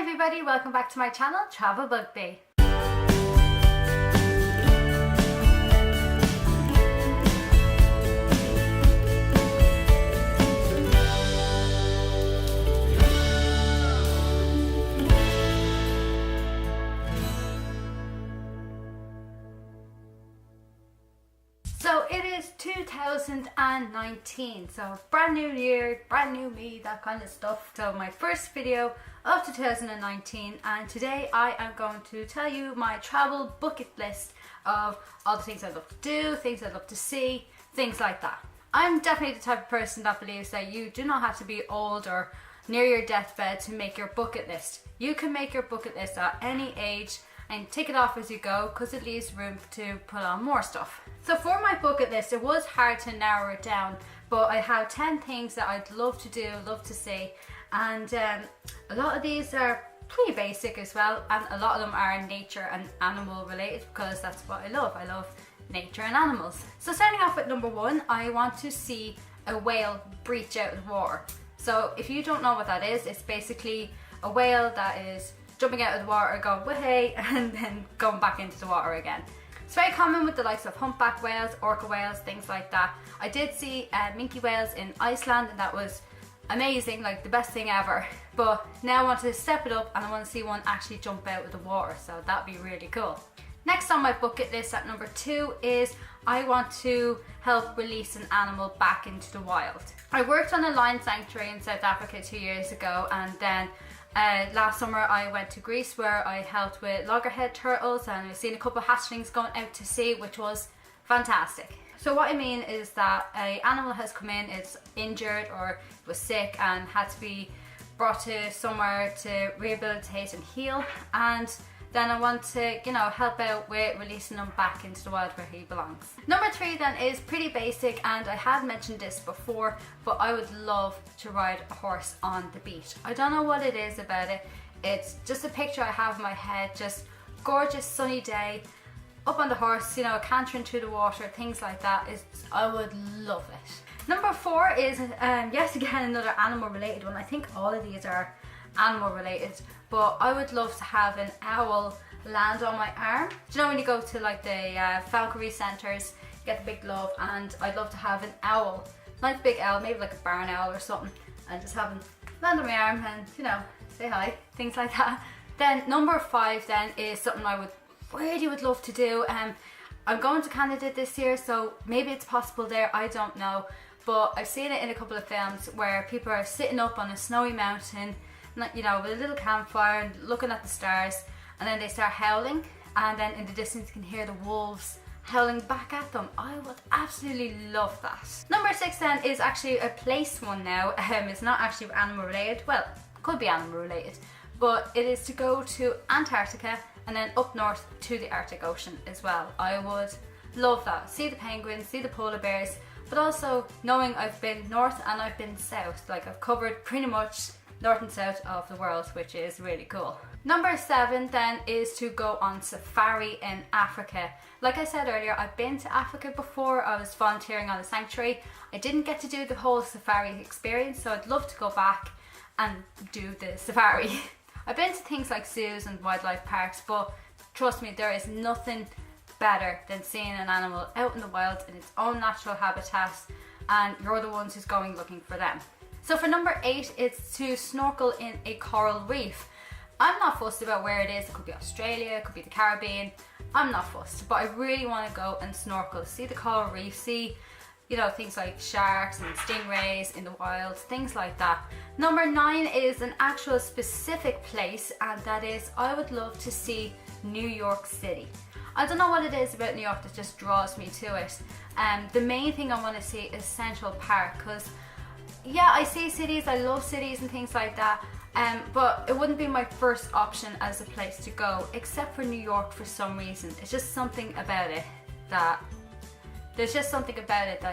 everybody, welcome back to my channel, Travel Bugby. So it is 2019, so brand new year, brand new me, that kind of stuff. So my first video of 2019, and today I am going to tell you my travel bucket list of all the things I'd love to do, things I'd love to see, things like that. I'm definitely the type of person that believes that you do not have to be old or near your deathbed to make your bucket list. You can make your bucket list at any age and tick it off as you go, because it leaves room to put on more stuff. So for my bucket list, it was hard to narrow it down, but I have 10 things that I'd love to do, love to see, and a lot of these are pretty basic as well, and a lot of them are nature and animal related, because that's what I love. I love nature and animals. So starting off with number one, I want to see a whale breach out of the water. So if you don't know what that is, it's basically a whale that is jumping out of the water, going way, and then going back into the water again. It's very common with the likes of humpback whales, orca whales, things like that. I did see minke whales in Iceland, and that was amazing, like the best thing ever. But now I want to step it up, and I want to see one actually jump out of the water, so that'd be really cool. Next on my bucket list at number 2 is I want to help release an animal back into the wild. I worked on a lion sanctuary in South Africa 2 years ago, and then last summer I went to Greece where I helped with loggerhead turtles, and I've seen a couple of hatchlings going out to sea, which was fantastic. So what I mean is that an animal has come in, it's injured or was sick and had to be brought to somewhere to rehabilitate and heal, and then I want to, help out with releasing him back into the wild where he belongs. Number 3 then is pretty basic, and I have mentioned this before, but I would love to ride a horse on the beach. I don't know what it is about it. It's just a picture I have in my head, just gorgeous sunny day, up on the horse, cantering through the water, things like that. I would love it. Number 4 is yet again another animal related one. I think all of these are animal related, but I would love to have an owl land on my arm. Do you know when you go to like the falconry centres, you get the big glove, and I'd love to have an owl, like a big owl, maybe like a barn owl or something, and just have him land on my arm and say hi, things like that. Then number 5 then is something I would love to do. I'm going to Canada this year, so maybe it's possible there, I don't know, but I've seen it in a couple of films where people are sitting up on a snowy mountain, with a little campfire and looking at the stars, and then they start howling, and then in the distance you can hear the wolves howling back at them. I would absolutely love that. Number 6 then is actually a place one now. It's not actually animal related. Well, could be animal related, but it is to go to Antarctica and then up north to the Arctic Ocean as well. I would love that. See the penguins, see the polar bears, but also knowing I've been north and I've been south. Like, I've covered pretty much north and south of the world, which is really cool. Number 7 then is to go on safari in Africa. Like I said earlier, I've been to Africa before. I was volunteering on a sanctuary. I didn't get to do the whole safari experience, so I'd love to go back and do the safari. I've been to things like zoos and wildlife parks, but trust me, there is nothing better than seeing an animal out in the wild in its own natural habitat, and you're the ones who's going looking for them. So for number 8, it's to snorkel in a coral reef. I'm not fussed about where it is. It could be Australia, it could be the Caribbean. I'm not fussed, but I really want to go and snorkel, see the coral reef, see things like sharks and stingrays in the wild, things like that. Number 9 is an actual specific place, and that is I would love to see New York City. I don't know what it is about New York that just draws me to it. The main thing I want to see is Central Park, because I see cities, I love cities and things like that, but it wouldn't be my first option as a place to go, except for New York for some reason. It's just something about it that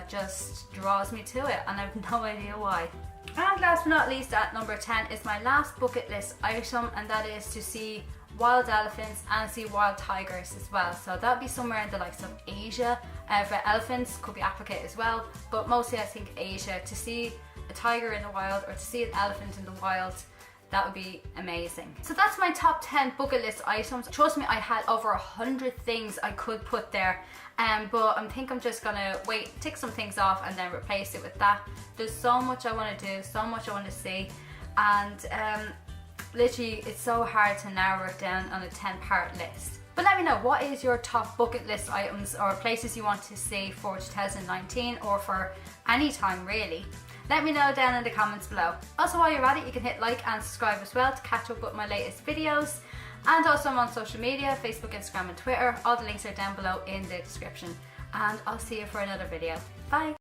just draws me to it, and I have no idea why. And last but not least, at number 10 is my last bucket list item, and that is to see wild elephants and see wild tigers as well. So that would be somewhere in the likes of Asia. For elephants, could be Africa as well, but mostly I think Asia, to see a tiger in the wild or to see an elephant in the wild. that would be amazing. So that's my top 10 bucket list items. Trust me, I had over 100 things I could put there, but I think I'm just gonna tick some things off and then replace it with that. There's so much I want to do, so much I want to see, and literally it's so hard to narrow it down on a 10-part list. But let me know, what is your top bucket list items or places you want to see for 2019 or for any time really? Let me know down in the comments below. Also, while you're at it, you can hit like and subscribe as well to catch up with my latest videos. And also I'm on social media, Facebook, Instagram and Twitter. All the links are down below in the description. And I'll see you for another video. Bye!